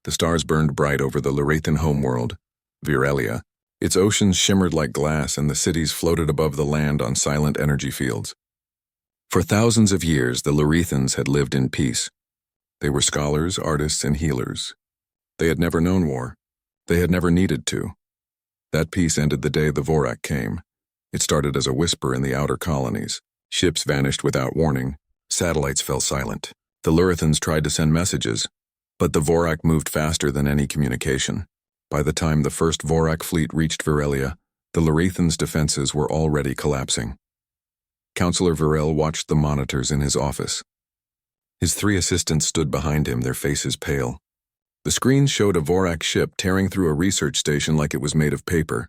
The stars burned bright over the Larathan homeworld, Virelia. Its oceans shimmered like glass and the cities floated above the land on silent energy fields. For thousands of years, the Larathans had lived in peace. They were scholars, artists, and healers. They had never known war. They had never needed to. That peace ended the day the Vorak came. It started as a whisper in the outer colonies. Ships vanished without warning. Satellites fell silent. The Larathans tried to send messages, but the Vorak moved faster than any communication. By the time the first Vorak fleet reached Virelia, the Larathans' defenses were already collapsing. Counselor Virel watched the monitors in his office. His 3 assistants stood behind him, their faces pale. The screens showed a Vorak ship tearing through a research station like it was made of paper.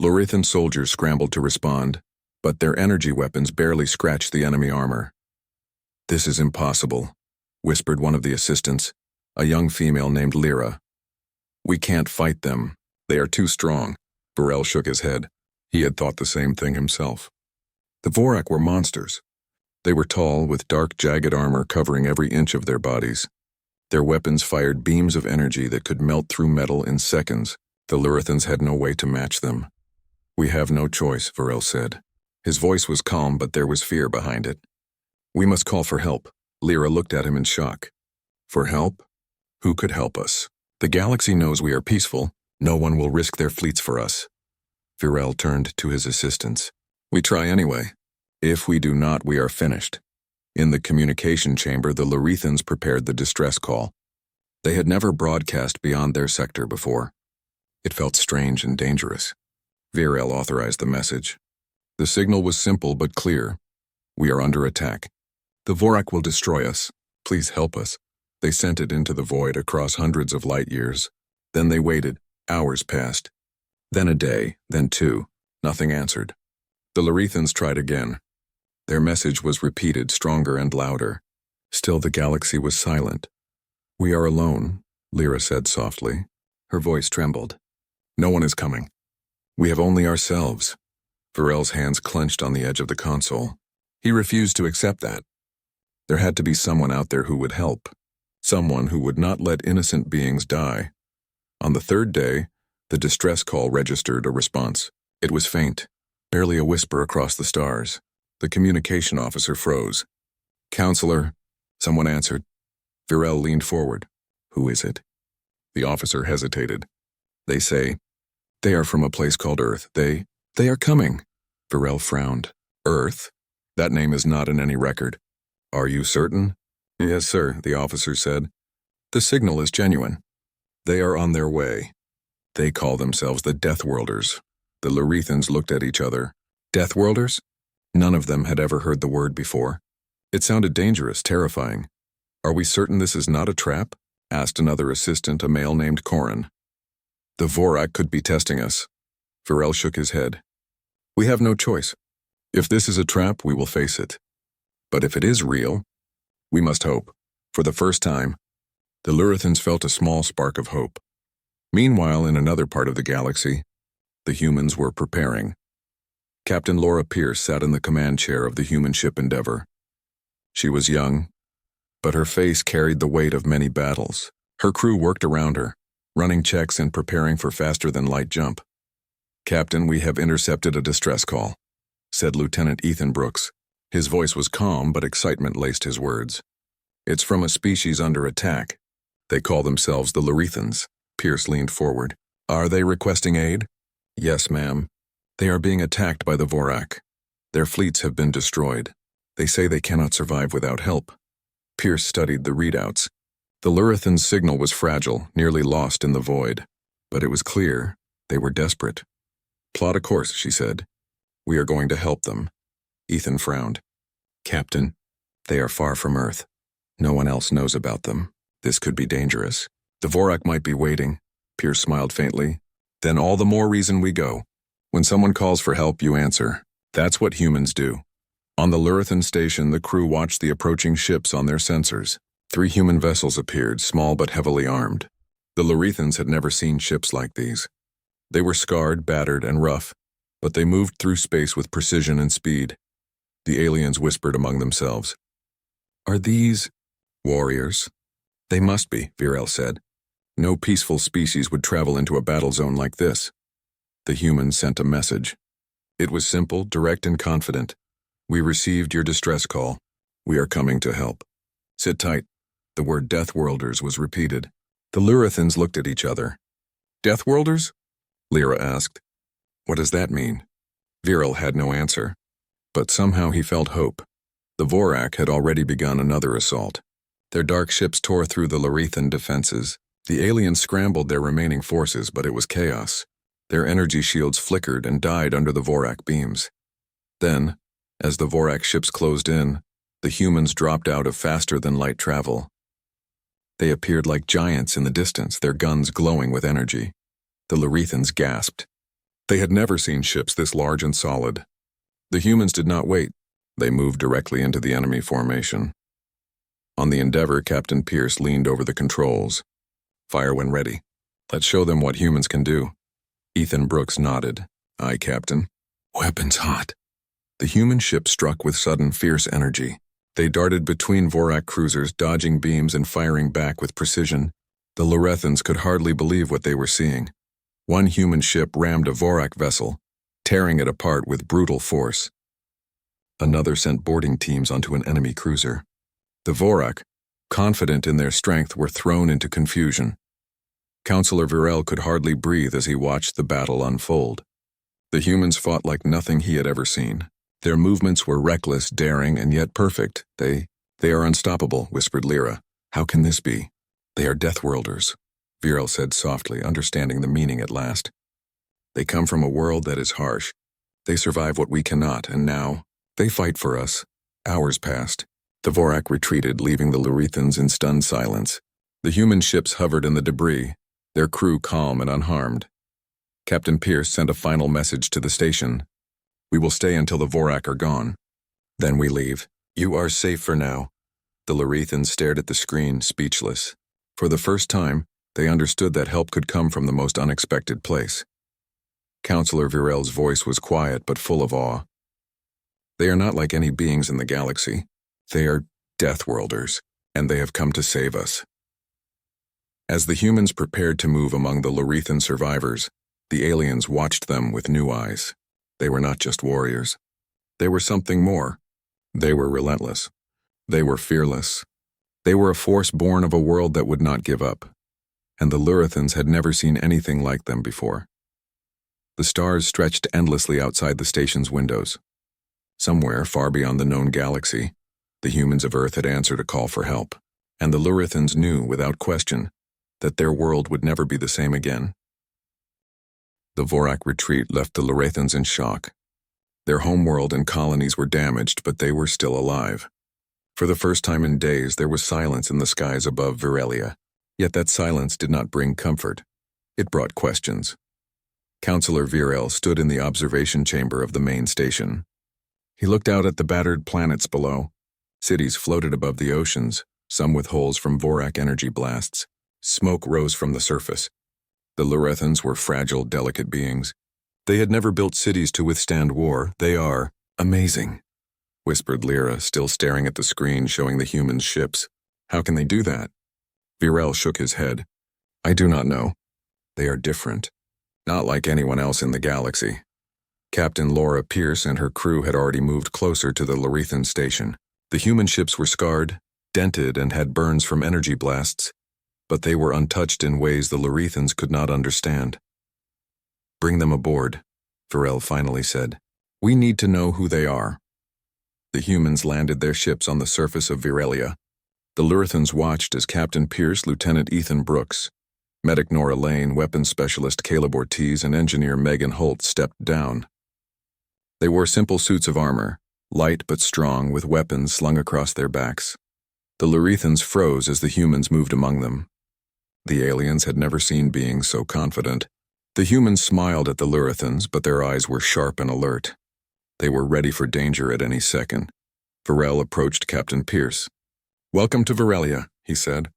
Larathan soldiers scrambled to respond, but their energy weapons barely scratched the enemy armor. "This is impossible," whispered one of the assistants, a young female named Lyra. "We can't fight them. They are too strong." Virel shook his head. He had thought the same thing himself. The Vorak were monsters. They were tall, with dark, jagged armor covering every inch of their bodies. Their weapons fired beams of energy that could melt through metal in seconds. The Larathans had no way to match them. "We have no choice," Virel said. His voice was calm, but there was fear behind it. "We must call for help." Lyra looked at him in shock. "For help? Who could help us? The galaxy knows we are peaceful. No one will risk their fleets for us." Virel turned to his assistants. "We try anyway. If we do not, we are finished." In the communication chamber, the Larathans prepared the distress call. They had never broadcast beyond their sector before. It felt strange and dangerous. Virel authorized the message. The signal was simple but clear. "We are under attack. The Vorak will destroy us. Please help us." They sent it into the void across hundreds of light years. Then they waited. Hours passed. Then a day, then 2. Nothing answered. The Larathans tried again. Their message was repeated, stronger and louder. Still the galaxy was silent. "We are alone," Lyra said softly. Her voice trembled. "No one is coming. We have only ourselves." Virel's hands clenched on the edge of the console. He refused to accept that. There had to be someone out there who would help. Someone who would not let innocent beings die. On the 3rd day, the distress call registered a response. It was faint, barely a whisper across the stars. The communication officer froze. "Counselor," someone answered. Virel leaned forward. "Who is it?" The officer hesitated. "They say they are from a place called Earth. They are coming." Virel frowned. "Earth? That name is not in any record." "Are you certain?" "Yes, sir," the officer said. "The signal is genuine. They are on their way. They call themselves the Deathworlders." The Larathans looked at each other. Deathworlders? None of them had ever heard the word before. It sounded dangerous, terrifying. "Are we certain this is not a trap?" asked another assistant, a male named Corin. "The Vorak could be testing us." Virel shook his head. "We have no choice. If this is a trap, we will face it. But if it is real, we must hope." For the first time, the Larathans felt a small spark of hope. Meanwhile, in another part of the galaxy, the humans were preparing. Captain Laura Pierce sat in the command chair of the human ship Endeavor. She was young, but her face carried the weight of many battles. Her crew worked around her, running checks and preparing for faster-than-light jump. "Captain, we have intercepted a distress call," said Lieutenant Ethan Brooks. His voice was calm, but excitement laced his words. "It's from a species under attack. They call themselves the Larathans." Pierce leaned forward. "Are they requesting aid?" "Yes, ma'am. They are being attacked by the Vorak. Their fleets have been destroyed. They say they cannot survive without help." Pierce studied the readouts. The Larathans' signal was fragile, nearly lost in the void. But it was clear they were desperate. "Plot a course," she said. "We are going to help them." Ethan frowned. "Captain, they are far from Earth. No one else knows about them. This could be dangerous. The Vorak might be waiting." Pierce smiled faintly. "Then all the more reason we go. When someone calls for help, you answer. That's what humans do." On the Larathan station, the crew watched the approaching ships on their sensors. 3 human vessels appeared, small but heavily armed. The Larathans had never seen ships like these. They were scarred, battered, and rough, but they moved through space with precision and speed. The aliens whispered among themselves. "Are these warriors?" "They must be," Virel said. No peaceful species would travel into a battle zone like this. The humans sent a message. It was simple, direct, and confident. We received your distress call. We are coming to help. Sit tight. The word Deathworlders was repeated. The Lurithans looked at each other. Deathworlders? Lyra asked. What does that mean? Viral had no answer. But somehow he felt hope. The Vorak had already begun another assault. Their dark ships tore through the Lurithan defenses. The aliens scrambled their remaining forces, but it was chaos. Their energy shields flickered and died under the Vorak beams. Then, as the Vorak ships closed in, the humans dropped out of faster-than-light travel. They appeared like giants in the distance, their guns glowing with energy. The Lurithans gasped. They had never seen ships this large and solid. The humans did not wait. They moved directly into the enemy formation. On the Endeavor, Captain Pierce leaned over the controls. Fire when ready. Let's show them what humans can do. Ethan Brooks nodded. Aye, Captain. Weapons hot. The human ship struck with sudden fierce energy. They darted between Vorak cruisers, dodging beams and firing back with precision. The Lurethans could hardly believe what they were seeing. One human ship rammed a Vorak vessel, tearing it apart with brutal force. Another sent boarding teams onto an enemy cruiser. The Vorak, confident in their strength, were thrown into confusion. Counselor Virel could hardly breathe as he watched the battle unfold. The humans fought like nothing he had ever seen. Their movements were reckless, daring, and yet perfect. They are unstoppable, whispered Lyra. How can this be? They are Deathworlders, Virel said softly, understanding the meaning at last. They come from a world that is harsh. They survive what we cannot, and now, they fight for us. Hours passed. The Vorak retreated, leaving the Lurithans in stunned silence. The human ships hovered in the debris, their crew calm and unharmed. Captain Pierce sent a final message to the station. We will stay until the Vorak are gone. Then we leave. You are safe for now. The Lurithans stared at the screen, speechless. For the first time, they understood that help could come from the most unexpected place. Counselor Virel's voice was quiet but full of awe. They are not like any beings in the galaxy. They are Deathworlders, and they have come to save us. As the humans prepared to move among the Lurithan survivors, the aliens watched them with new eyes. They were not just warriors. They were something more. They were relentless. They were fearless. They were a force born of a world that would not give up. And the Lurithans had never seen anything like them before. The stars stretched endlessly outside the station's windows. Somewhere far beyond the known galaxy, the humans of Earth had answered a call for help, and the Lurithans knew, without question, that their world would never be the same again. The Vorak retreat left the Lurithans in shock. Their homeworld and colonies were damaged, but they were still alive. For the first time in days, there was silence in the skies above Virelia. Yet that silence did not bring comfort. It brought questions. Counselor Virel stood in the observation chamber of the main station. He looked out at the battered planets below. Cities floated above the oceans, some with holes from Vorak energy blasts. Smoke rose from the surface. The Lurethans were fragile, delicate beings. They had never built cities to withstand war. They are amazing, whispered Lyra, still staring at the screen showing the humans' ships. How can they do that? Virel shook his head. I do not know. They are different. Not like anyone else in the galaxy. Captain Laura Pierce and her crew had already moved closer to the Lurithan station. The human ships were scarred, dented, and had burns from energy blasts, but they were untouched in ways the Lurithans could not understand. Bring them aboard, Virel finally said. We need to know who they are. The humans landed their ships on the surface of Virelia. The Lurithans watched as Captain Pierce, Lieutenant Ethan Brooks, Medic Nora Lane, Weapons Specialist Caleb Ortiz, and Engineer Megan Holt stepped down. They wore simple suits of armor, light but strong, with weapons slung across their backs. The Lurithans froze as the humans moved among them. The aliens had never seen beings so confident. The humans smiled at the Lurithans, but their eyes were sharp and alert. They were ready for danger at any second. Virel approached Captain Pierce. Welcome to Virelia, he said.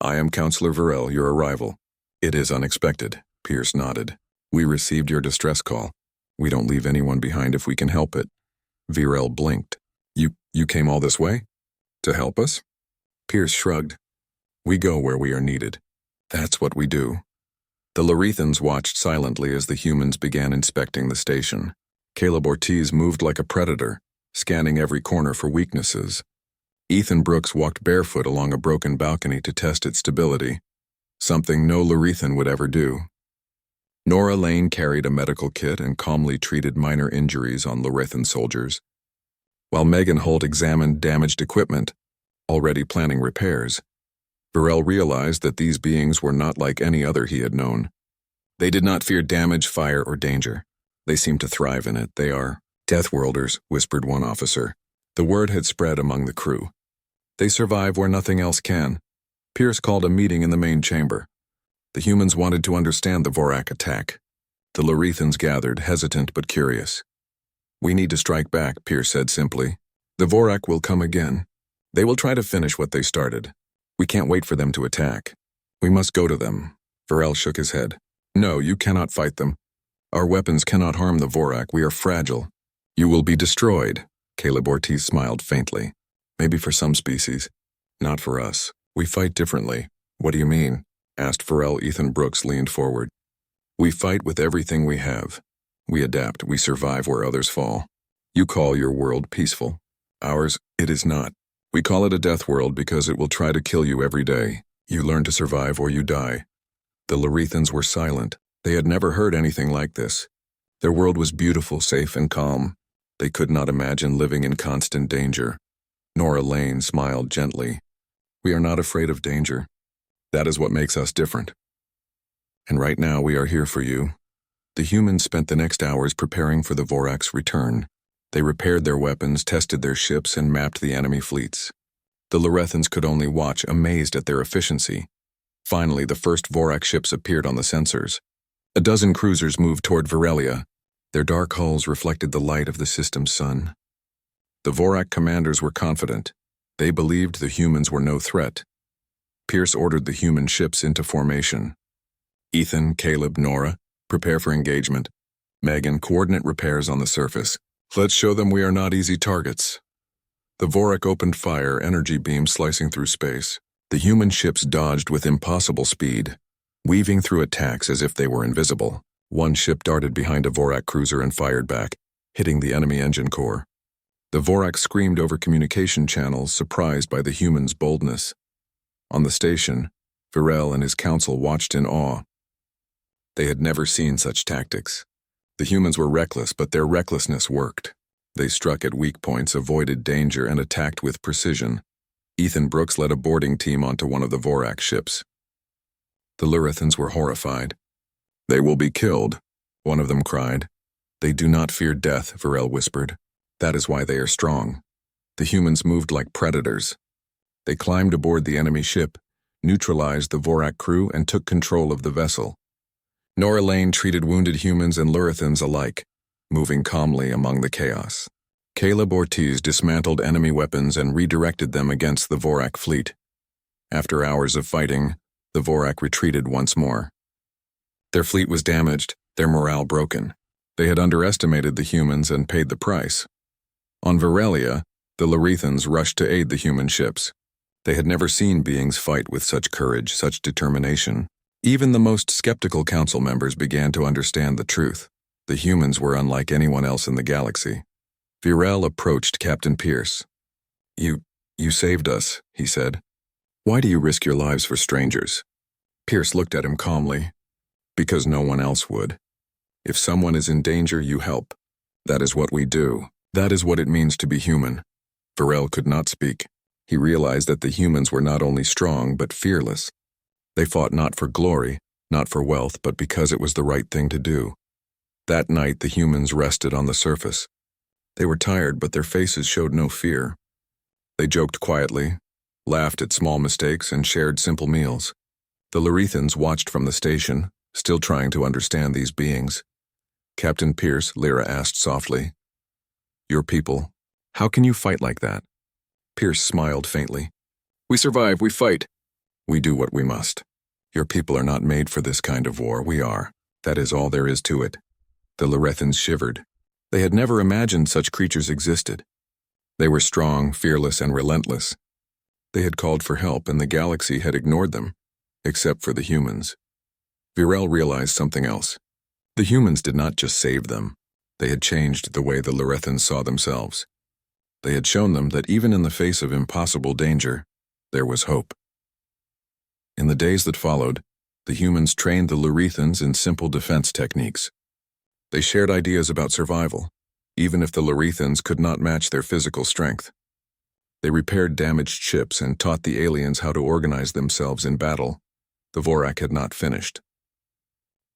I am Counselor Virel, your arrival. It is unexpected, Pierce nodded. We received your distress call. We don't leave anyone behind if we can help it. Virel blinked. You came all this way? To help us? Pierce shrugged. We go where we are needed. That's what we do. The Lorethans watched silently as the humans began inspecting the station. Caleb Ortiz moved like a predator, scanning every corner for weaknesses. Ethan Brooks walked barefoot along a broken balcony to test its stability, something no Lorethan would ever do. Nora Lane carried a medical kit and calmly treated minor injuries on Lorethan soldiers, while Megan Holt examined damaged equipment, already planning repairs. Varel realized that these beings were not like any other he had known. They did not fear damage, fire, or danger. They seemed to thrive in it. They are Deathworlders, whispered one officer. The word had spread among the crew. They survive where nothing else can. Pierce called a meeting in the main chamber. The humans wanted to understand the Vorak attack. The Lorethans gathered, hesitant but curious. We need to strike back, Pierce said simply. The Vorak will come again. They will try to finish what they started. We can't wait for them to attack. We must go to them. Varel shook his head. No, you cannot fight them. Our weapons cannot harm the Vorak. We are fragile. You will be destroyed. Caleb Ortiz smiled faintly. Maybe for some species. Not for us. We fight differently. What do you mean? Asked Varel. Ethan Brooks leaned forward. We fight with everything we have. We adapt. We survive where others fall. You call your world peaceful. Ours, it is not. We call it a death world because it will try to kill you every day. You learn to survive or you die. The Lorethans were silent. They had never heard anything like this. Their world was beautiful, safe, and calm. They could not imagine living in constant danger. Nora Lane smiled gently. We are not afraid of danger. That is what makes us different. And right now we are here for you. The humans spent the next hours preparing for the Vorak's return. They repaired their weapons, tested their ships, and mapped the enemy fleets. The Lorethans could only watch, amazed at their efficiency. Finally, the first Vorak ships appeared on the sensors. A dozen cruisers moved toward Virelia. Their dark hulls reflected the light of the system's sun. The Vorak commanders were confident. They believed the humans were no threat. Pierce ordered the human ships into formation. Ethan, Caleb, Nora, prepare for engagement. Megan, coordinate repairs on the surface. Let's show them we are not easy targets. The Vorak opened fire, energy beams slicing through space. The human ships dodged with impossible speed, weaving through attacks as if they were invisible. One ship darted behind a Vorak cruiser and fired back, hitting the enemy engine core. The Vorak screamed over communication channels, surprised by the humans' boldness. On the station, Varel and his council watched in awe. They had never seen such tactics. The humans were reckless, but their recklessness worked. They struck at weak points, avoided danger, and attacked with precision. Ethan Brooks led a boarding team onto one of the Vorak ships. The Lorethans were horrified. They will be killed, one of them cried. They do not fear death, Varel whispered. That is why they are strong. The humans moved like predators. They climbed aboard the enemy ship, neutralized the Vorak crew, and took control of the vessel. Nora Lane treated wounded humans and Lorethans alike, moving calmly among the chaos. Caleb Ortiz dismantled enemy weapons and redirected them against the Vorak fleet. After hours of fighting, the Vorak retreated once more. Their fleet was damaged, their morale broken. They had underestimated the humans and paid the price. On Virelia, the Lorethans rushed to aid the human ships. They had never seen beings fight with such courage, such determination. Even the most skeptical council members began to understand the truth. The humans were unlike anyone else in the galaxy. Virel approached Captain Pierce. You saved us, he said. Why do you risk your lives for strangers? Pierce looked at him calmly. Because no one else would. If someone is in danger, you help. That is what we do. That is what it means to be human. Virel could not speak. He realized that the humans were not only strong, but fearless. They fought not for glory, not for wealth, but because it was the right thing to do. That night, the humans rested on the surface. They were tired, but their faces showed no fear. They joked quietly, laughed at small mistakes, and shared simple meals. The Lorethans watched from the station, still trying to understand these beings. Captain Pierce, Lyra asked softly. Your people, how can you fight like that? Pierce smiled faintly. We survive, we fight. We do what we must. Your people are not made for this kind of war, we are. That is all there is to it. The Lorethans shivered. They had never imagined such creatures existed. They were strong, fearless, and relentless. They had called for help, and the galaxy had ignored them. except for the humans. Virel realized something else. The humans did not just save them. They had changed the way the Lorethans saw themselves. They had shown them that even in the face of impossible danger, there was hope. In the days that followed, the humans trained the Lorethans in simple defense techniques. They shared ideas about survival, even if the Lorethans could not match their physical strength. They repaired damaged ships and taught the aliens how to organize themselves in battle. The Vorak had not finished.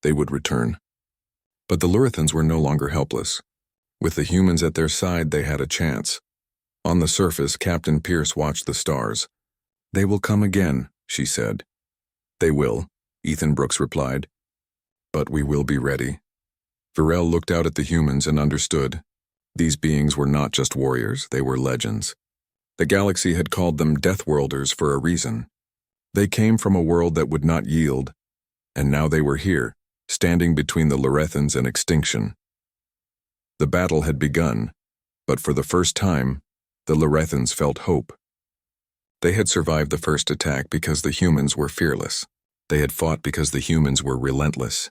They would return. But the Lorethans were no longer helpless. With the humans at their side, they had a chance. On the surface, Captain Pierce watched the stars. "They will come again," she said. "They will," Ethan Brooks replied. "But we will be ready." Virel looked out at the humans and understood. These beings were not just warriors, they were legends. The galaxy had called them Deathworlders for a reason. They came from a world that would not yield, and now they were here, standing between the Lorethans and extinction. The battle had begun, but for the first time, the Lorethans felt hope. They had survived the first attack because the humans were fearless. They had fought because the humans were relentless.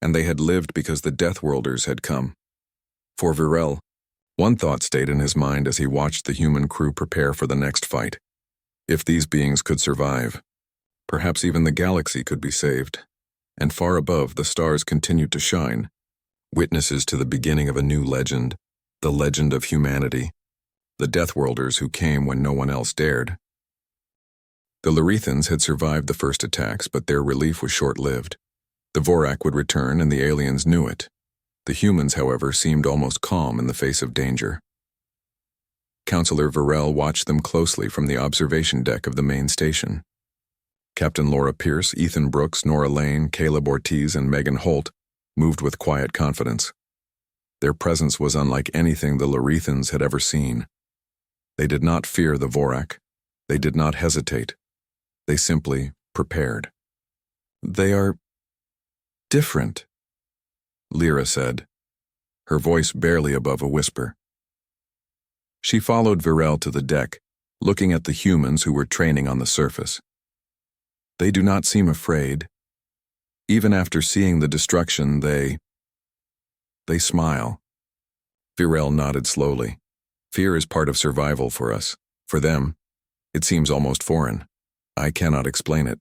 And they had lived because the Deathworlders had come. For Virel, one thought stayed in his mind as he watched the human crew prepare for the next fight. If these beings could survive, perhaps even the galaxy could be saved. And far above, the stars continued to shine, witnesses to the beginning of a new legend, the legend of humanity, the Deathworlders who came when no one else dared. The Lorethans had survived the first attacks, but their relief was short-lived. The Vorak would return, and the aliens knew it. The humans, however, seemed almost calm in the face of danger. Counselor Virel watched them closely from the observation deck of the main station. Captain Laura Pierce, Ethan Brooks, Nora Lane, Caleb Ortiz, and Megan Holt moved with quiet confidence. Their presence was unlike anything the Lorethans had ever seen. They did not fear the Vorak. They did not hesitate. They simply prepared. "They are different," Lyra said, her voice barely above a whisper. She followed Virel to the deck, looking at the humans who were training on the surface. "They do not seem afraid. Even after seeing the destruction, they smile." Virel nodded slowly. "Fear is part of survival for us. For them, it seems almost foreign. I cannot explain it."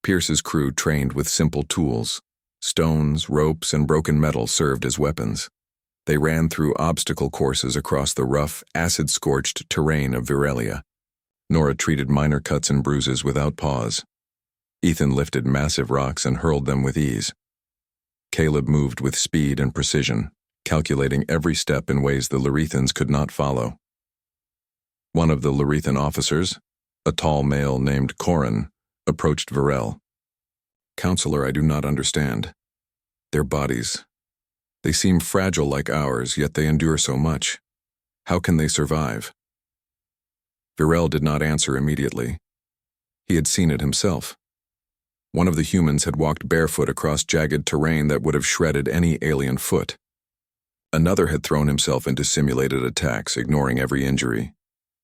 Pierce's crew trained with simple tools. Stones, ropes, and broken metal served as weapons. They ran through obstacle courses across the rough, acid-scorched terrain of Virelia. Nora treated minor cuts and bruises without pause. Ethan lifted massive rocks and hurled them with ease. Caleb moved with speed and precision, calculating every step in ways the Lorethans could not follow. One of the Lorethan officers, a tall male named Corin, approached Virel. "Counselor, I do not understand. Their bodies. They seem fragile like ours, yet they endure so much. How can they survive?" Virel did not answer immediately. He had seen it himself. One of the humans had walked barefoot across jagged terrain that would have shredded any alien foot. Another had thrown himself into simulated attacks, ignoring every injury.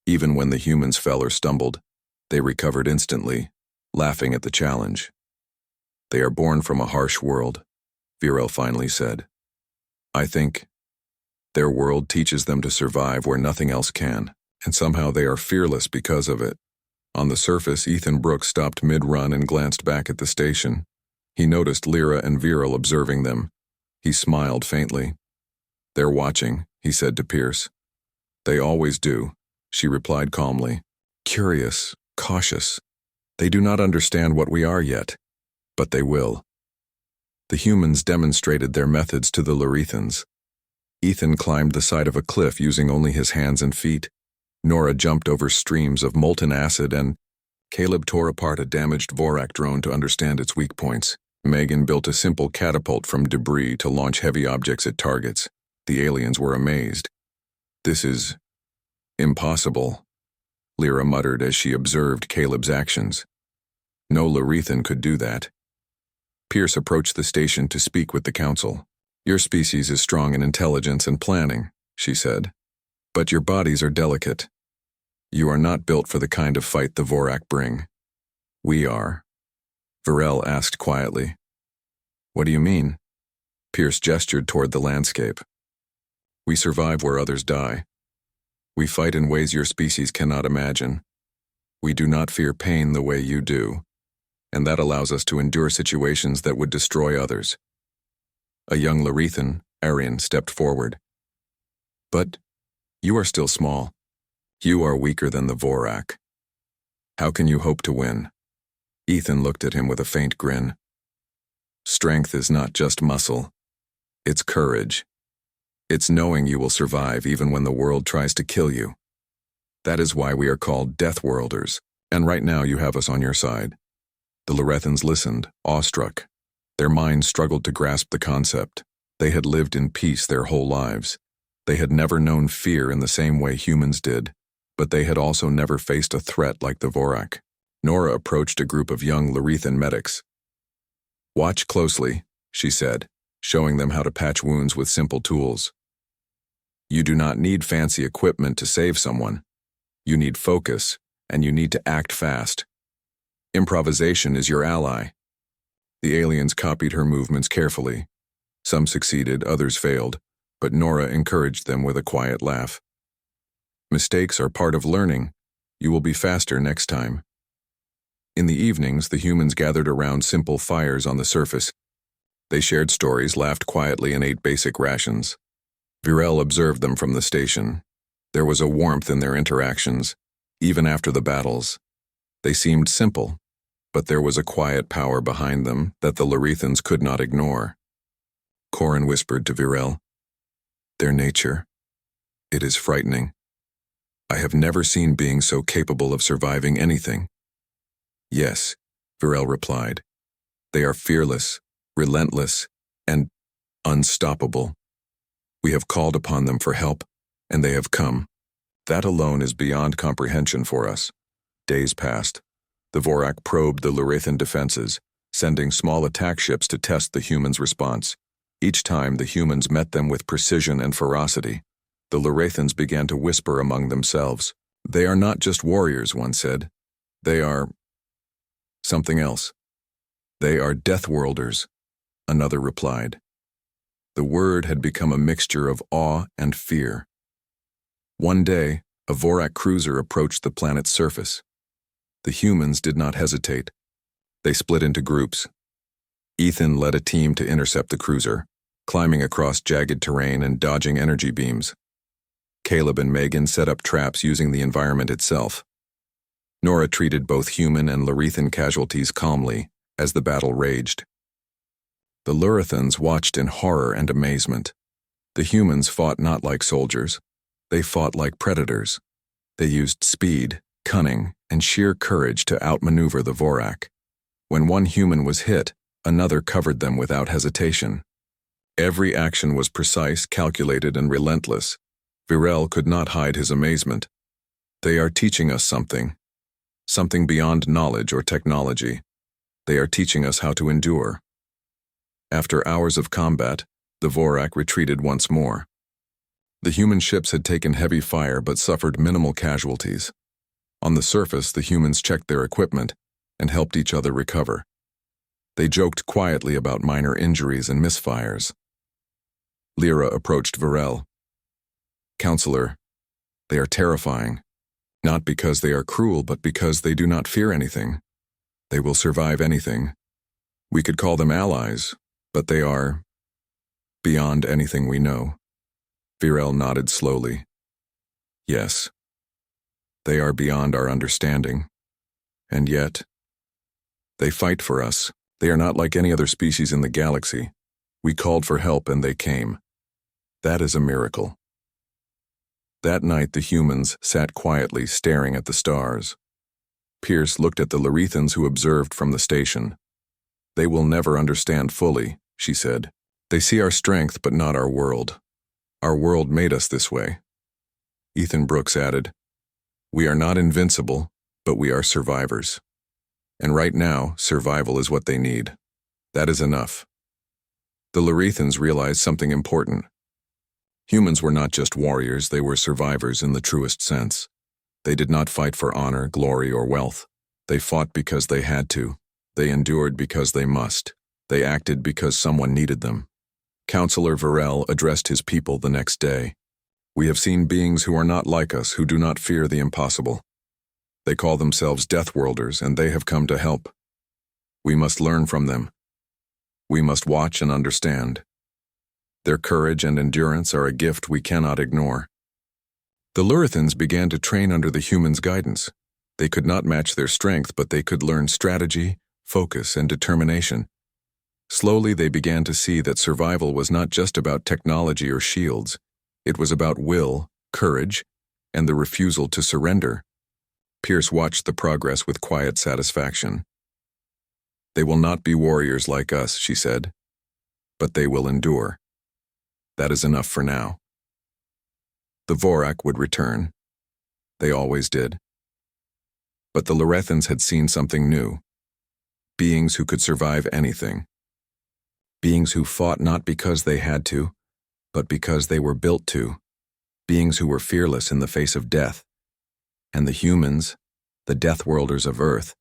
Even when the humans fell or stumbled, they recovered instantly, laughing at the challenge. "They are born from a harsh world," Virel finally said. "I think their world teaches them to survive where nothing else can, and somehow they are fearless because of it." On the surface, Ethan Brooks stopped mid-run and glanced back at the station. He noticed Lyra and Virel observing them. He smiled faintly. "They're watching," he said to Pierce. "They always do," she replied calmly. "Curious, cautious. They do not understand what we are yet, but they will." The humans demonstrated their methods to the Lorethans. Ethan climbed the side of a cliff using only his hands and feet. Nora jumped over streams of molten acid, and Caleb tore apart a damaged Vorak drone to understand its weak points. Megan built a simple catapult from debris to launch heavy objects at targets. The aliens were amazed. "This is impossible," Lyra muttered as she observed Caleb's actions. No Lorethan could do that. Pierce approached the station to speak with the council. "Your species is strong in intelligence and planning," she said. "But your bodies are delicate. You are not built for the kind of fight the Vorak bring. We are." Varel asked quietly. What do you mean? Pierce gestured toward the landscape. We survive where others die. We fight in ways your species cannot imagine. We do not fear pain the way you do, and that allows us to endure situations that would destroy others. A young Lorethan, Arian, stepped forward. But you are still small. You are weaker than the Vorak. How can you hope to win? Ethan looked at him with a faint grin. Strength is not just muscle. It's courage. It's knowing you will survive even when the world tries to kill you. That is why we are called Death Worlders, and right now you have us on your side. The Lorethans listened, awestruck. Their minds struggled to grasp the concept. They had lived in peace their whole lives. They had never known fear in the same way humans did, but they had also never faced a threat like the Vorak. Nora approached a group of young Lorethan medics. Watch closely, she said, showing them how to patch wounds with simple tools. You do not need fancy equipment to save someone. You need focus, and you need to act fast. Improvisation is your ally. The aliens copied her movements carefully. Some succeeded, others failed, but Nora encouraged them with a quiet laugh. Mistakes are part of learning. You will be faster next time. In the evenings, the humans gathered around simple fires on the surface. They shared stories, laughed quietly, and ate basic rations. Virel observed them from the station. There was a warmth in their interactions, even after the battles. They seemed simple, but there was a quiet power behind them that the Lorethans could not ignore. Corin whispered to Virel, "Their nature. It is frightening. I have never seen beings so capable of surviving anything." "Yes," Virel replied. "They are fearless, relentless, and unstoppable. We have called upon them for help, and they have come. That alone is beyond comprehension for us." Days passed. The Vorak probed the Lorethan defenses, sending small attack ships to test the humans' response. Each time the humans met them with precision and ferocity. The Lorethans began to whisper among themselves. "They are not just warriors," one said. "They are something else." "They are Death Worlders," another replied. The word had become a mixture of awe and fear. One day, a Vorak cruiser approached the planet's surface. The humans did not hesitate. They split into groups. Ethan led a team to intercept the cruiser, climbing across jagged terrain and dodging energy beams. Caleb and Megan set up traps using the environment itself. Nora treated both human and Lorethan casualties calmly as the battle raged. The Lorethans watched in horror and amazement. The humans fought not like soldiers. They fought like predators. They used speed, cunning, and sheer courage to outmaneuver the Vorak. When one human was hit, another covered them without hesitation. Every action was precise, calculated, and relentless. Virel could not hide his amazement. They are teaching us something beyond knowledge or technology. They are teaching us how to endure. After hours of combat, the Vorak retreated once more. The human ships had taken heavy fire but suffered minimal casualties. On the surface, the humans checked their equipment and helped each other recover. They joked quietly about minor injuries and misfires. Lyra approached Virel. "Counselor, they are terrifying, not because they are cruel, but because they do not fear anything. They will survive anything. We could call them allies, but they are beyond anything we know." Virel nodded slowly. "Yes, they are beyond our understanding. And yet, they fight for us. They are not like any other species in the galaxy. We called for help and they came. That is a miracle." That night the humans sat quietly staring at the stars. Pierce looked at the Lorethans who observed from the station. "They will never understand fully," she said. "They see our strength but not our world. Our world made us this way." Ethan Brooks added, "We are not invincible, but we are survivors. And right now, survival is what they need. That is enough." The Lorethans realized something important. Humans were not just warriors, they were survivors in the truest sense. They did not fight for honor, glory, or wealth. They fought because they had to. They endured because they must. They acted because someone needed them. Counselor Varel addressed his people the next day. We have seen beings who are not like us, who do not fear the impossible. They call themselves Deathworlders, and they have come to help. We must learn from them. We must watch and understand. Their courage and endurance are a gift we cannot ignore. The Lurithans began to train under the humans' guidance. They could not match their strength, but they could learn strategy, focus, and determination. Slowly they began to see that survival was not just about technology or shields. It was about will, courage, and the refusal to surrender. Pierce watched the progress with quiet satisfaction. They will not be warriors like us, she said, but they will endure. That is enough for now. The Vorak would return. They always did. But the Lurithans had seen something new. Beings who could survive anything. Beings who fought not because they had to, but because they were built to. Beings who were fearless in the face of death. And the humans, the Deathworlders of Earth,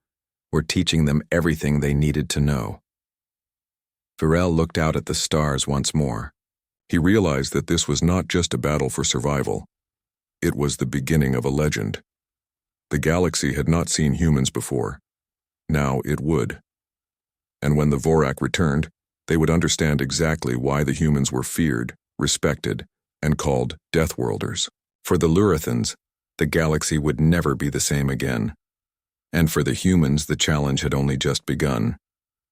were teaching them everything they needed to know. Varel looked out at the stars once more. He realized that this was not just a battle for survival. It was the beginning of a legend. The galaxy had not seen humans before. Now it would. And when the Vorak returned, they would understand exactly why the humans were feared, respected, and called Deathworlders. For the Lurithans, the galaxy would never be the same again. And for the humans, the challenge had only just begun.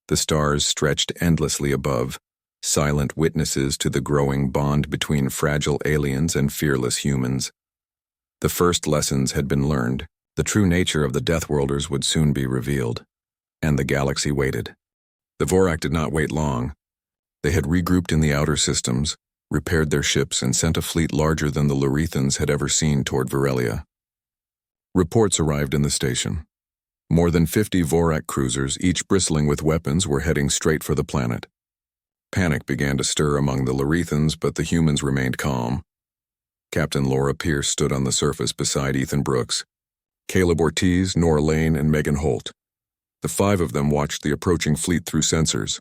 The stars stretched endlessly above, silent witnesses to the growing bond between fragile aliens and fearless humans. The first lessons had been learned. The true nature of the Deathworlders would soon be revealed. And the galaxy waited. The Vorak did not wait long. They had regrouped in the outer systems, repaired their ships, and sent a fleet larger than the Lurithans had ever seen toward Virelia. Reports arrived in the station. More than 50 Vorak cruisers, each bristling with weapons, were heading straight for the planet. Panic began to stir among the Lurithans, but the humans remained calm. Captain Laura Pierce stood on the surface beside Ethan Brooks, Caleb Ortiz, Nora Lane, and Megan Holt. The five of them watched the approaching fleet through sensors.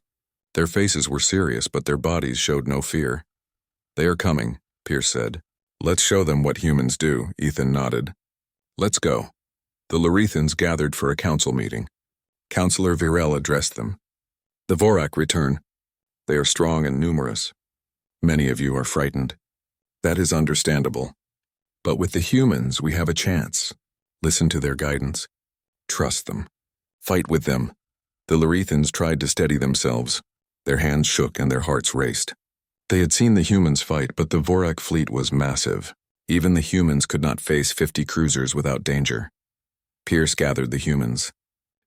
Their faces were serious, but their bodies showed no fear. "They are coming," Pierce said. "Let's show them what humans do," Ethan nodded. "Let's go." The Lurithans gathered for a council meeting. Counselor Virel addressed them. "The Vorak return. They are strong and numerous. Many of you are frightened. That is understandable. But with the humans, we have a chance. Listen to their guidance. Trust them. Fight with them." The Lurithans tried to steady themselves. Their hands shook and their hearts raced. They had seen the humans fight, but the Vorak fleet was massive. Even the humans could not face 50 cruisers without danger. Pierce gathered the humans.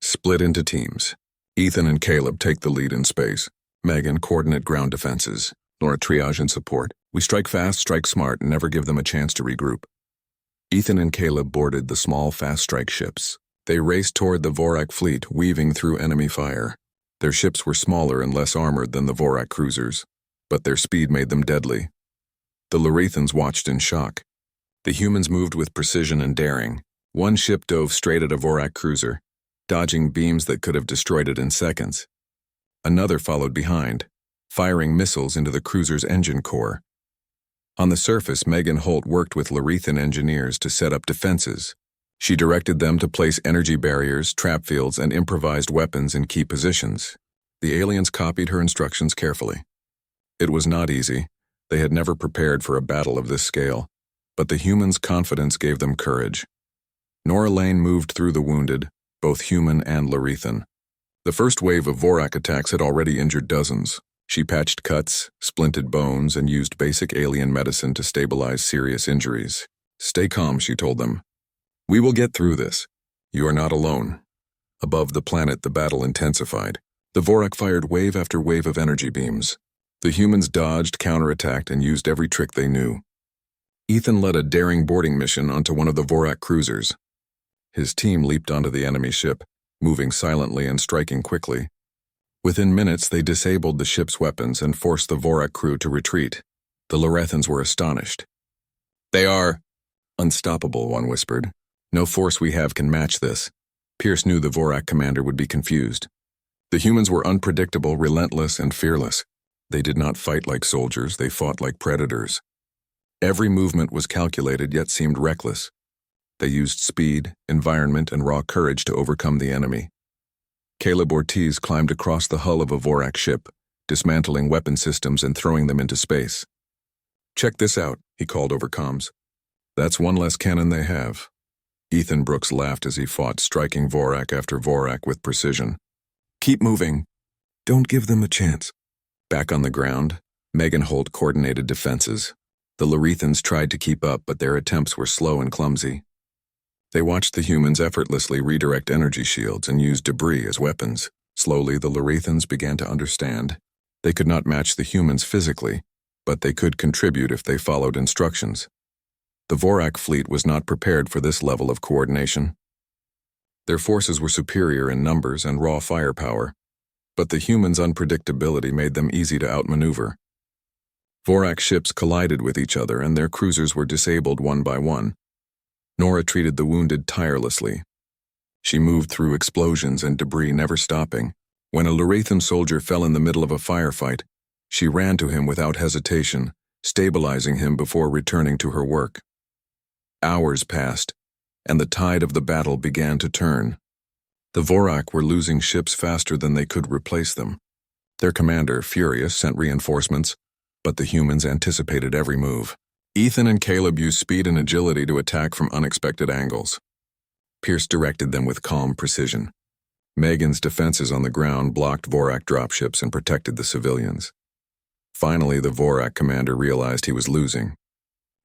"Split into teams. Ethan and Caleb take the lead in space. Megan coordinate ground defenses. Nora triage and support. We strike fast, strike smart, and never give them a chance to regroup." Ethan and Caleb boarded the small fast strike ships. They raced toward the Vorak fleet, weaving through enemy fire. Their ships were smaller and less armored than the Vorak cruisers, but their speed made them deadly. The Lurithans watched in shock. The humans moved with precision and daring. One ship dove straight at a Vorak cruiser, dodging beams that could have destroyed it in seconds. Another followed behind, firing missiles into the cruiser's engine core. On the surface, Megan Holt worked with Lurithan engineers to set up defenses. She directed them to place energy barriers, trap fields, and improvised weapons in key positions. The aliens copied her instructions carefully. It was not easy. They had never prepared for a battle of this scale, but the humans' confidence gave them courage. Nora Lane moved through the wounded, both human and Lurithan. The first wave of Vorak attacks had already injured dozens. She patched cuts, splinted bones, and used basic alien medicine to stabilize serious injuries. "Stay calm," she told them. "We will get through this. You are not alone." Above the planet, the battle intensified. The Vorak fired wave after wave of energy beams. The humans dodged, counterattacked, and used every trick they knew. Ethan led a daring boarding mission onto one of the Vorak cruisers. His team leaped onto the enemy ship, moving silently and striking quickly. Within minutes, they disabled the ship's weapons and forced the Vorak crew to retreat. The Lurithans were astonished. "They are unstoppable," one whispered. "No force we have can match this." Pierce knew the Vorak commander would be confused. The humans were unpredictable, relentless, and fearless. They did not fight like soldiers, they fought like predators. Every movement was calculated yet seemed reckless. They used speed, environment, and raw courage to overcome the enemy. Caleb Ortiz climbed across the hull of a Vorak ship, dismantling weapon systems and throwing them into space. "Check this out," he called over comms. "That's one less cannon they have." Ethan Brooks laughed as he fought, striking Vorak after Vorak with precision. "Keep moving. Don't give them a chance." Back on the ground, Megan Holt coordinated defenses. The Lorethans tried to keep up, but their attempts were slow and clumsy. They watched the humans effortlessly redirect energy shields and use debris as weapons. Slowly, the Lorethans began to understand. They could not match the humans physically, but they could contribute if they followed instructions. The Vorak fleet was not prepared for this level of coordination. Their forces were superior in numbers and raw firepower, but the humans' unpredictability made them easy to outmaneuver. Vorak ships collided with each other and their cruisers were disabled one by one. Nora treated the wounded tirelessly. She moved through explosions and debris, never stopping. When a Lorethan soldier fell in the middle of a firefight, she ran to him without hesitation, stabilizing him before returning to her work. Hours passed, and the tide of the battle began to turn. The Vorak were losing ships faster than they could replace them. Their commander, furious, sent reinforcements, but the humans anticipated every move. Ethan and Caleb used speed and agility to attack from unexpected angles. Pierce directed them with calm precision. Megan's defenses on the ground blocked Vorak dropships and protected the civilians. Finally, the Vorak commander realized he was losing.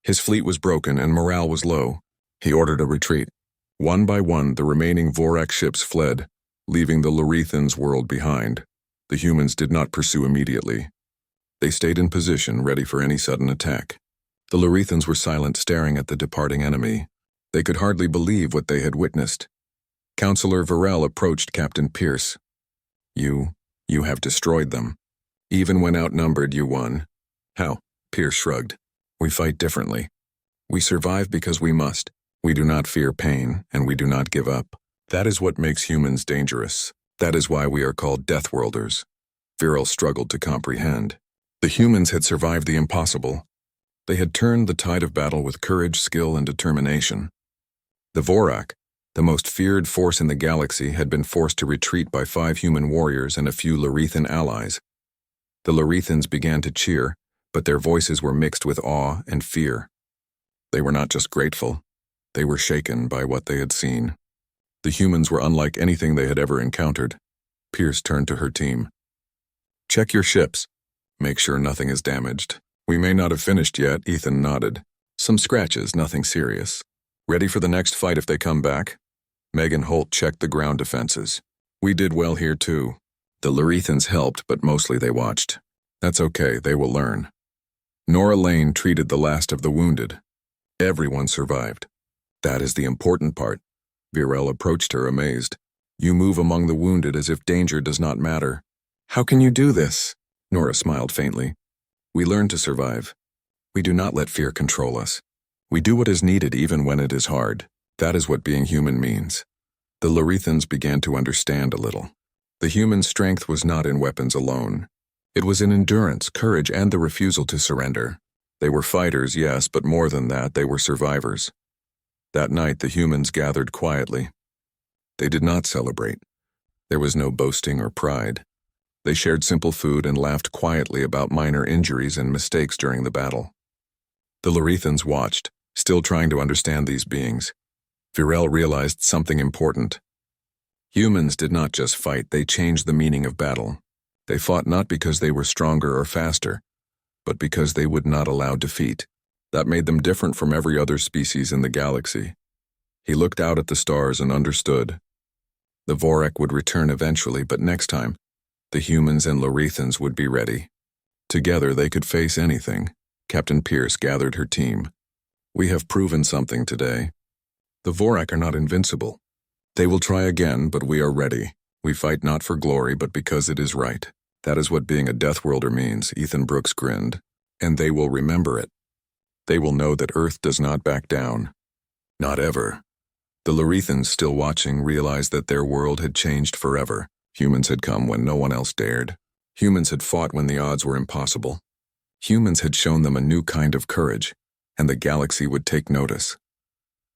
His fleet was broken and morale was low. He ordered a retreat. One by one, the remaining Vorak ships fled, leaving the Lorethans' world behind. The humans did not pursue immediately. They stayed in position, ready for any sudden attack. The Lorethans were silent, staring at the departing enemy. They could hardly believe what they had witnessed. Counselor Varel approached Captain Pierce. You have destroyed them. Even when outnumbered, you won." "How?" Pierce shrugged. "We fight differently. We survive because we must. We do not fear pain, and we do not give up. That is what makes humans dangerous. That is why we are called Deathworlders." Varel struggled to comprehend. The humans had survived the impossible. They had turned the tide of battle with courage, skill, and determination. The Vorak, the most feared force in the galaxy, had been forced to retreat by 5 human warriors and a few Lorethan allies. The Lorethans began to cheer, but their voices were mixed with awe and fear. They were not just grateful, they were shaken by what they had seen. The humans were unlike anything they had ever encountered. Pierce turned to her team. "Check your ships. Make sure nothing is damaged." "We may not have finished yet," Ethan nodded. "Some scratches, nothing serious. Ready for the next fight if they come back?" Megan Holt checked the ground defenses. "We did well here too." The Lorethans helped, but mostly they watched. "That's okay, they will learn." Nora Lane treated the last of the wounded. Everyone survived. "That is the important part." Varel approached her, amazed. "You move among the wounded as if danger does not matter." "How can you do this?" Nora smiled faintly. "We learn to survive. We do not let fear control us. We do what is needed even when it is hard. That is what being human means." The Lorethans began to understand a little. The human strength was not in weapons alone. It was in endurance, courage, and the refusal to surrender. They were fighters, yes, but more than that, they were survivors. That night, the humans gathered quietly. They did not celebrate. There was no boasting or pride. They shared simple food and laughed quietly about minor injuries and mistakes during the battle. The Lorethans watched, still trying to understand these beings. Varel realized something important. Humans did not just fight, they changed the meaning of battle. They fought not because they were stronger or faster, but because they would not allow defeat. That made them different from every other species in the galaxy. He looked out at the stars and understood. The Vorak would return eventually, but next time, the humans and Lorethans would be ready. Together they could face anything. Captain Pierce gathered her team. "We have proven something today. The Vorak are not invincible. They will try again, but we are ready. We fight not for glory, but because it is right. That is what being a Deathworlder means," Ethan Brooks grinned. "And they will remember it. They will know that Earth does not back down. Not ever." The Lorethans, still watching, realized that their world had changed forever. Humans had come when no one else dared. Humans had fought when the odds were impossible. Humans had shown them a new kind of courage, and the galaxy would take notice.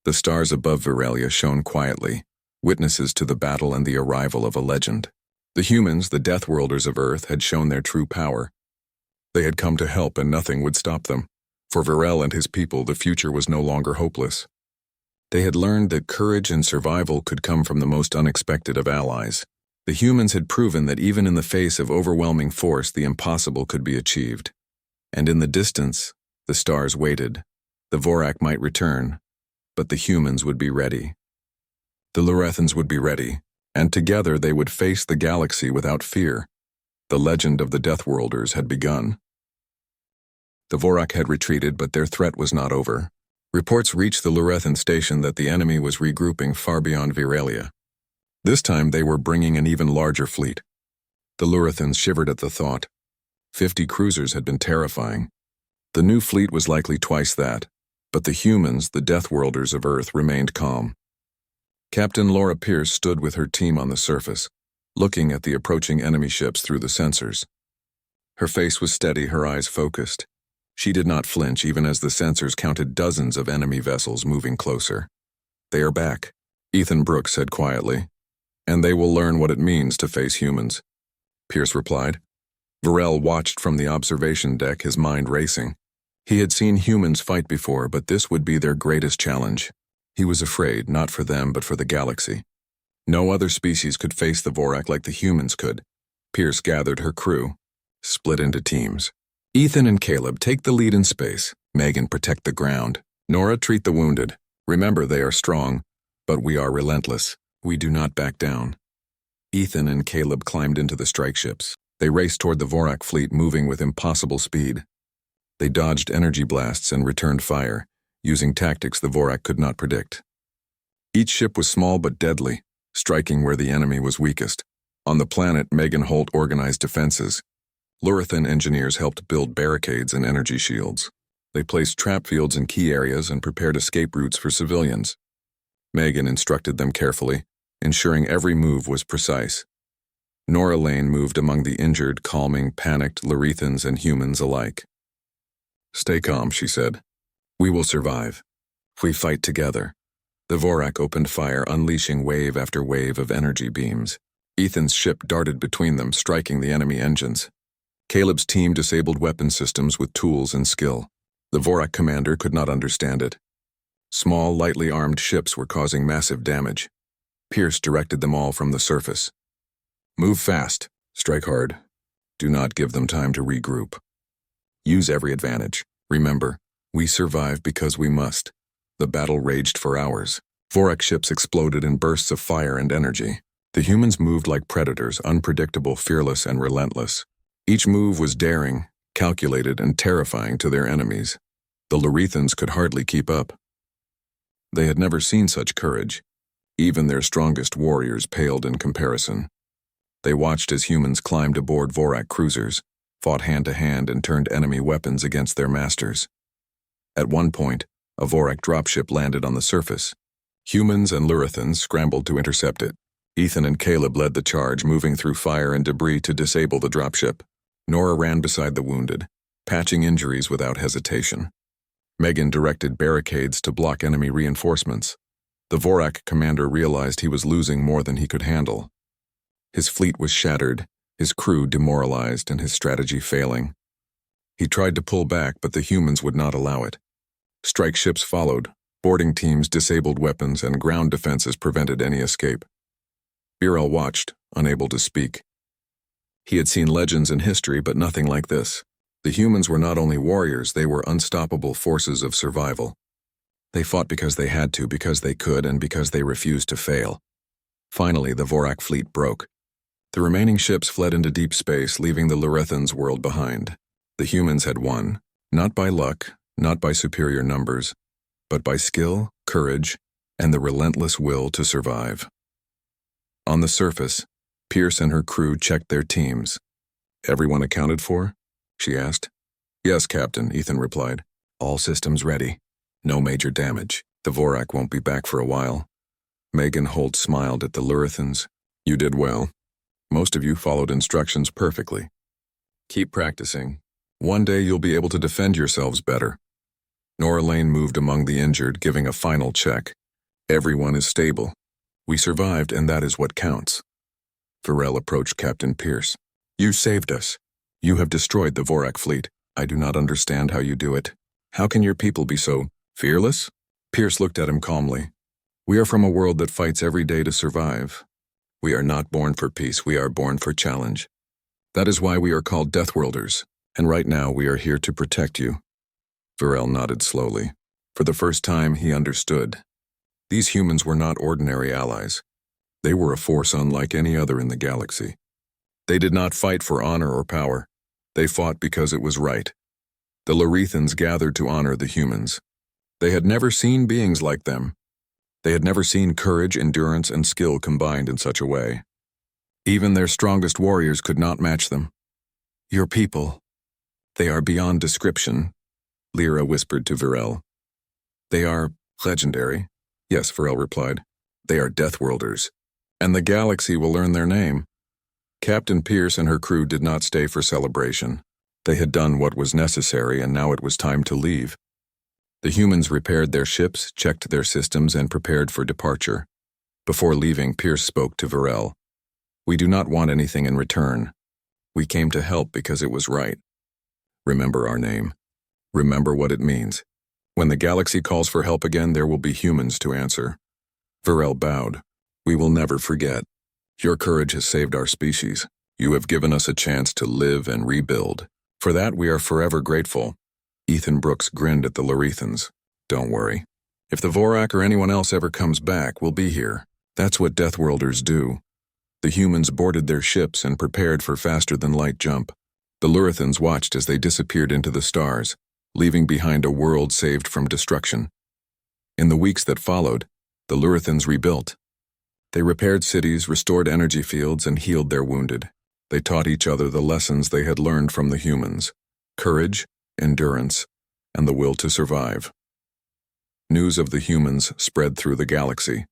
The stars above Viralia shone quietly, witnesses to the battle and the arrival of a legend. The humans, the Deathworlders of Earth, had shown their true power. They had come to help, and nothing would stop them. For Virel and his people, the future was no longer hopeless. They had learned that courage and survival could come from the most unexpected of allies. The humans had proven that even in the face of overwhelming force, the impossible could be achieved. And in the distance, the stars waited. The Vorak might return, but the humans would be ready. The Lorethans would be ready, and together they would face the galaxy without fear. The legend of the Deathworlders had begun. The Vorak had retreated, but their threat was not over. Reports reached the Lorethan station that the enemy was regrouping far beyond Viralia. This time they were bringing an even larger fleet. The Lorethans shivered at the thought. 50 cruisers had been terrifying. The new fleet was likely twice that, but the humans, the Deathworlders of Earth, remained calm. Captain Laura Pierce stood with her team on the surface, looking at the approaching enemy ships through the sensors. Her face was steady, her eyes focused. She did not flinch even as the sensors counted dozens of enemy vessels moving closer. "They are back," Ethan Brooks said quietly. "And they will learn what it means to face humans," Pierce replied. Virel watched from the observation deck, his mind racing. He had seen humans fight before, but this would be their greatest challenge. He was afraid, not for them, but for the galaxy. No other species could face the Vorak like the humans could. Pierce gathered her crew, split into teams. "Ethan and Caleb, take the lead in space. Megan, protect the ground. Nora, treat the wounded. Remember, they are strong, but we are relentless. We do not back down." Ethan and Caleb climbed into the strike ships. They raced toward the Vorak fleet, moving with impossible speed. They dodged energy blasts and returned fire, using tactics the Vorak could not predict. Each ship was small but deadly, striking where the enemy was weakest. On the planet, Megan Holt organized defenses. Lorethan engineers helped build barricades and energy shields. They placed trap fields in key areas and prepared escape routes for civilians. Megan instructed them carefully, ensuring every move was precise. Nora Lane moved among the injured, calming panicked Lorethans and humans alike. "Stay calm," she said. "We will survive. We fight together." The Vorak opened fire, unleashing wave after wave of energy beams. Ethan's ship darted between them, striking the enemy engines. Caleb's team disabled weapon systems with tools and skill. The Vorak commander could not understand it. Small, lightly armed ships were causing massive damage. Pierce directed them all from the surface. "Move fast. Strike hard. Do not give them time to regroup. Use every advantage. Remember, we survive because we must." The battle raged for hours. Vorak ships exploded in bursts of fire and energy. The humans moved like predators, unpredictable, fearless, and relentless. Each move was daring, calculated, and terrifying to their enemies. The Lorethans could hardly keep up. They had never seen such courage. Even their strongest warriors paled in comparison. They watched as humans climbed aboard Vorak cruisers, fought hand-to-hand, and turned enemy weapons against their masters. At one point, a Vorak dropship landed on the surface. Humans and Lorethans scrambled to intercept it. Ethan and Caleb led the charge, moving through fire and debris to disable the dropship. Nora ran beside the wounded, patching injuries without hesitation. Megan directed barricades to block enemy reinforcements. The Vorak commander realized he was losing more than he could handle. His fleet was shattered, his crew demoralized, and his strategy failing. He tried to pull back, but the humans would not allow it. Strike ships followed, boarding teams disabled weapons, and ground defenses prevented any escape. Birel watched, unable to speak. He had seen legends in history, but nothing like this. The humans were not only warriors, they were unstoppable forces of survival. They fought because they had to, because they could, and because they refused to fail. Finally, the Vorak fleet broke. The remaining ships fled into deep space, leaving the Lorethans' world behind. The humans had won, not by luck, not by superior numbers, but by skill, courage, and the relentless will to survive. On the surface, Pierce and her crew checked their teams. "Everyone accounted for?" she asked. "Yes, Captain," Ethan replied. "All systems ready. No major damage. The Vorak won't be back for a while." Megan Holt smiled at the Lorethans. "You did well. Most of you followed instructions perfectly. Keep practicing. One day you'll be able to defend yourselves better. Nora Lane moved among the injured, giving a final check. Everyone is stable. We survived, and that is what counts. Varel approached Captain Pierce. You saved us. You have destroyed the Vorak fleet. I do not understand how you do it. How can your people be so fearless? Pierce looked at him calmly. We are from a world that fights every day to survive. We are not born for peace, we are born for challenge. That is why we are called Deathworlders, and right now we are here to protect you. Varel nodded slowly. For the first time, he understood. These humans were not ordinary allies. They were a force unlike any other in the galaxy. They did not fight for honor or power. They fought because it was right. The Lorethans gathered to honor the humans. They had never seen beings like them. They had never seen courage, endurance, and skill combined in such a way. Even their strongest warriors could not match them. Your people, they are beyond description, Lyra whispered to Varel. They are legendary. Yes, Varel replied. They are Deathworlders, and the galaxy will learn their name. Captain Pierce and her crew did not stay for celebration. They had done what was necessary, and now it was time to leave. The humans repaired their ships, checked their systems, and prepared for departure. Before leaving, Pierce spoke to Varel. We do not want anything in return. We came to help because it was right. Remember our name. Remember what it means. When the galaxy calls for help again, there will be humans to answer. Varel bowed. We will never forget. Your courage has saved our species. You have given us a chance to live and rebuild. For that, we are forever grateful. Ethan Brooks grinned at the Lorethans. Don't worry. If the Vorak or anyone else ever comes back, we'll be here. That's what Deathworlders do. The humans boarded their ships and prepared for faster-than-light jump. The Lorethans watched as they disappeared into the stars, leaving behind a world saved from destruction. In the weeks that followed, the Lorethans rebuilt. They repaired cities, restored energy fields, and healed their wounded. They taught each other the lessons they had learned from the humans: courage, endurance, and the will to survive. News of the humans spread through the galaxy.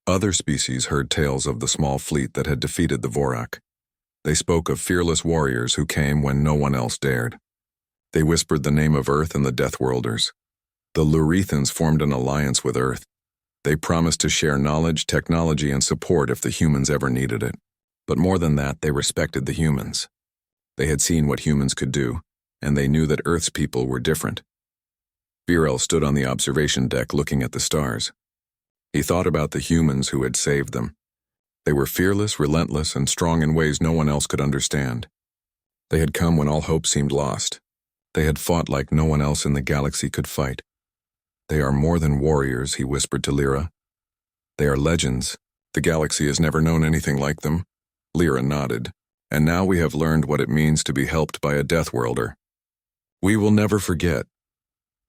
Other species heard tales of the small fleet that had defeated the Vorak. They spoke of fearless warriors who came when no one else dared. They whispered the name of Earth and the Deathworlders. The Lorethans formed an alliance with Earth. They promised to share knowledge, technology, and support if the humans ever needed it. But more than that, they respected the humans. They had seen what humans could do, and they knew that Earth's people were different. Varel stood on the observation deck looking at the stars. He thought about the humans who had saved them. They were fearless, relentless, and strong in ways no one else could understand. They had come when all hope seemed lost. They had fought like no one else in the galaxy could fight. They are more than warriors, he whispered to Lyra. They are legends. The galaxy has never known anything like them. Lyra nodded. And now we have learned what it means to be helped by a Deathworlder. We will never forget.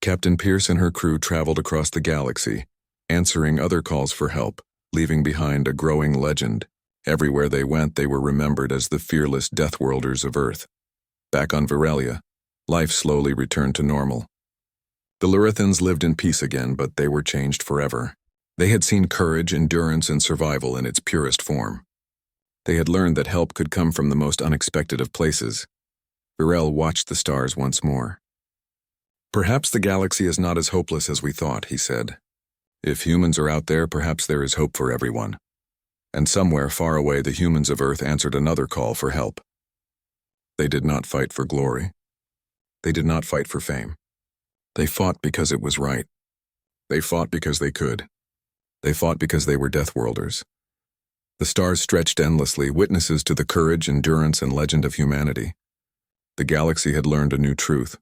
Captain Pierce and her crew traveled across the galaxy, answering other calls for help, leaving behind a growing legend. Everywhere they went, they were remembered as the fearless Deathworlders of Earth. Back on Virelia, life slowly returned to normal. The Lorethans lived in peace again, but they were changed forever. They had seen courage, endurance, and survival in its purest form. They had learned that help could come from the most unexpected of places. Varel watched the stars once more. Perhaps the galaxy is not as hopeless as we thought, he said. If humans are out there, perhaps there is hope for everyone. And somewhere far away, the humans of Earth answered another call for help. They did not fight for glory. They did not fight for fame. They fought because it was right. They fought because they could. They fought because they were Deathworlders. The stars stretched endlessly, witnesses to the courage, endurance, and legend of humanity. The galaxy had learned a new truth.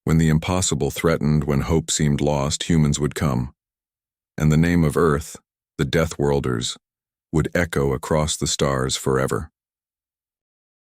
When the impossible threatened, when hope seemed lost, humans would come. And the name of Earth, the Deathworlders, would echo across the stars forever.